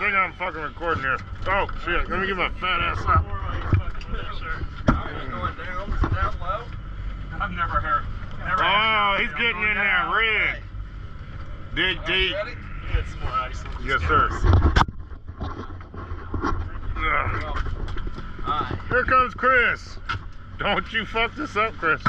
think I'm fucking recording here. Oh shit, let me get my fat ass up. Down low? I've never heard. Oh, he's getting in there, rig. Dig deep. Get some more ice. Yes, sir. Here comes Chris. Don't you fuck this up, Chris.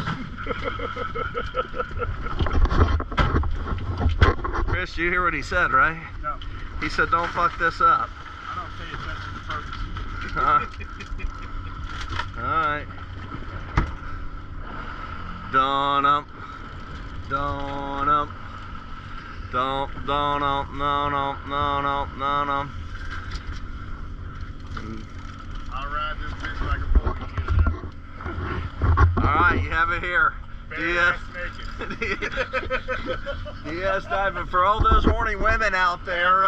Chris, you hear what he said, right? No. He said, don't fuck this up. I don't pay attention to purpose. Alright. Don't I'll ride this bitch like a boy and get it out. Alright, you have it here. Bare-ass naked. DS diving. For all those horny women out there,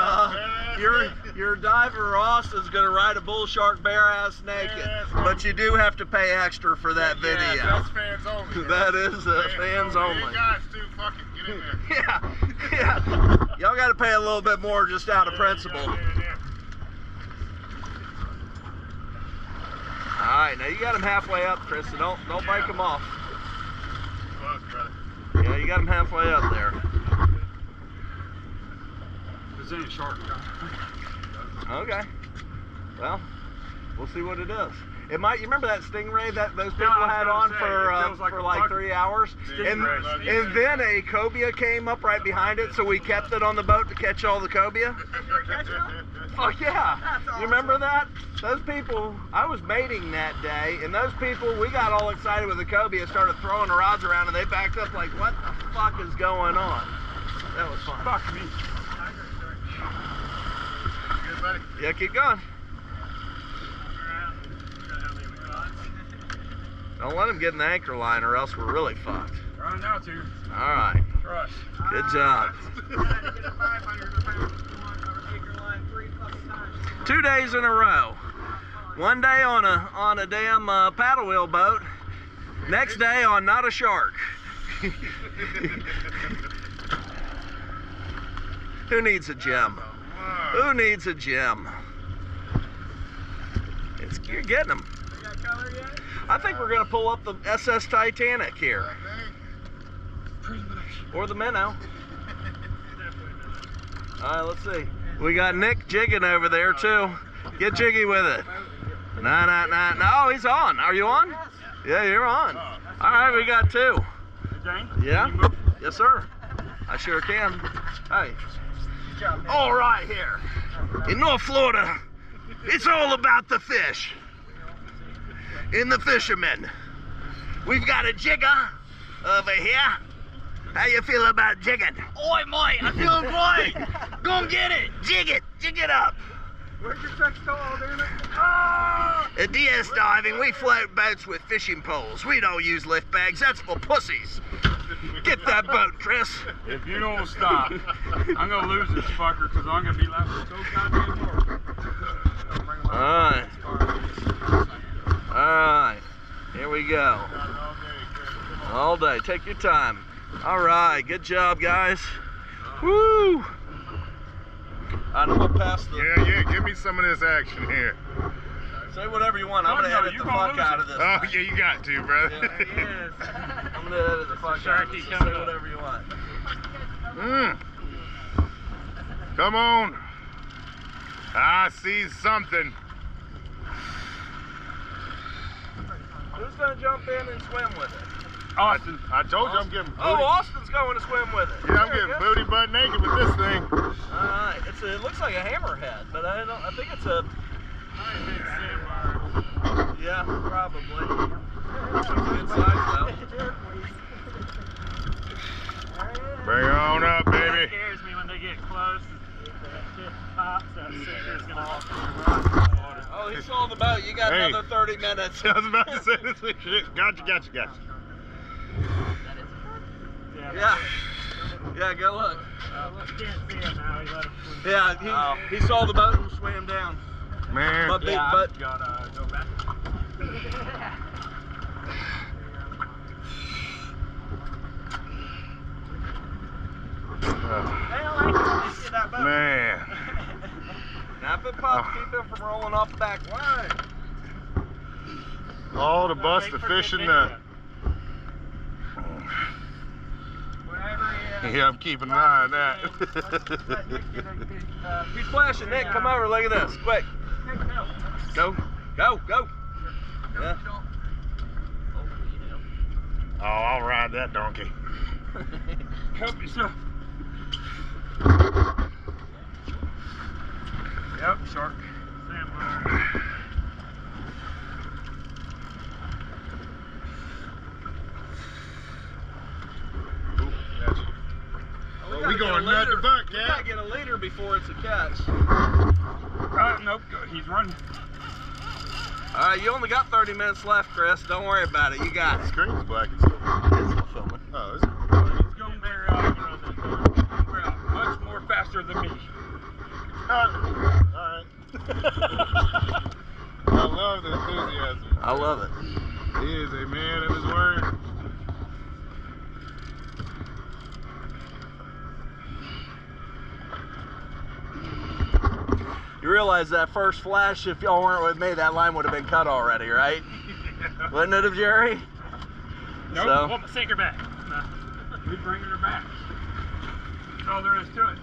your diver Austin's gonna ride a bull shark bare ass naked. But you do have to pay extra for that video. Yeah, that's fans only. That is fans only. You guys too, fucking get in there. Yeah. Y'all gotta pay a little bit more just out of principle. Alright, now you got him halfway up, Chris, so don't break him off. Yeah, you got him halfway up there. There's any shark. Okay. Well, we'll see what it is. It might. You remember that stingray that those people had on for like 3 hours, and then a cobia came up right behind it, so we kept it on the boat to catch all the cobia. Fuck yeah! You remember that? Those people, I was baiting that day, and those people, we got all excited with the cobia, started throwing the rods around, and they backed up like, what the fuck is going on? That was fun. Fuck me. Good, buddy? Yeah, keep going. Don't let him get in the anchor line or else we're really fucked. Trying now to. Alright. Crush. Good job. 2 days in a row. One day on a damn paddle wheel boat. Next day on not a shark. Who needs a gem? Who needs a gem? You're getting them. I think we're gonna pull up the SS Titanic here. Or the Minnow. Alright, let's see. We got Nick jigging over there too. Get jiggy with it. No, he's on. Are you on? Yeah, you're on. Alright, we got two. Yeah? Yes, sir. I sure can. Hey. All right here. In North Florida, it's all about the fish. In the fishermen. We've got a jigger over here. How you feel about jigging? Oi, mate, I'm feeling great. Go and get it. Jig it up. Where's your sex doll, damn it? At DS Diving, we float boats with fishing poles. We don't use lift bags. That's for pussies. Get that boat, Chris. If you don't stop, I'm gonna lose this fucker because I'm gonna be laughing so goddamn hard. Alright, here we go. All day, take your time. Alright, good job, guys. Woo! I'm gonna pass the... Yeah, give me some of this action here. Say whatever you want, I'm gonna edit the fuck out of this. Oh, yeah, you got to, brother. Yeah, he is. I'm gonna edit the fuck out of this. Say whatever you want. Come on. I see something. Who's gonna jump in and swim with it? Austin. I told you I'm getting booty. Oh, Austin's going to swim with it. Yeah, I'm getting booty butt naked with this thing. Alright, it looks like a hammerhead, but I think it's a... Yeah, probably. It's a good size though. Bring it on up, baby. It scares me when they get close. That shit pops, that sinker's gonna fall through the rock. Oh, he saw the boat. You got another 30 minutes. I was about to say this shit. Gotcha. Yeah. Yeah, go look. Can't see him now. He let him swim. Yeah, he saw the boat and swam down. Man. But Gotta go back. Man. Now if it pops, keep it from rolling off the back line. All to bust the fishing nut. Yeah, I'm keeping an eye on that. He's flashing. Nick, come over. Look at this. Quick. Go. Go. Go. Yeah. Oh, I'll ride that donkey. Help yourself. Yep, shark. Sandbar. We going nut to buck, We yeah? gotta get a leader before it's a catch. Nope, he's running. All right, you only got 30 minutes left, Chris. Don't worry about it. You got The it. screen's black. It's still It's still filming. Oh, is it? He's going wear out much more faster than me. Alright. I love the enthusiasm. I love it. He is a man of his word. You realize that first flash, if y'all weren't with me, that line would have been cut already, right? Wouldn't it have, Jerry? Nope, So- want my sinker back. No. We bringing her back. That's all there is to it.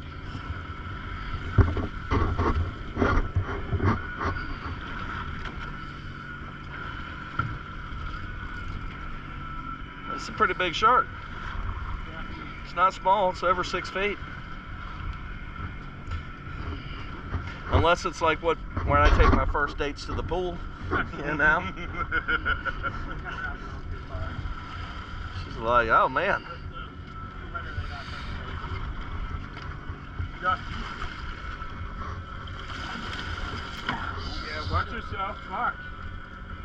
It's a pretty big shark. It's not small. It's over 6 feet. Unless it's like when I take my first dates to the pool, you know? She's like, oh man. Yeah, watch yourself. Mark.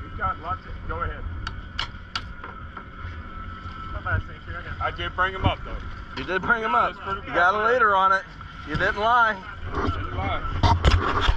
You've got lots of. Go ahead. I did bring him up though. You did bring him up. You got a leader on it. You didn't lie. Didn't lie.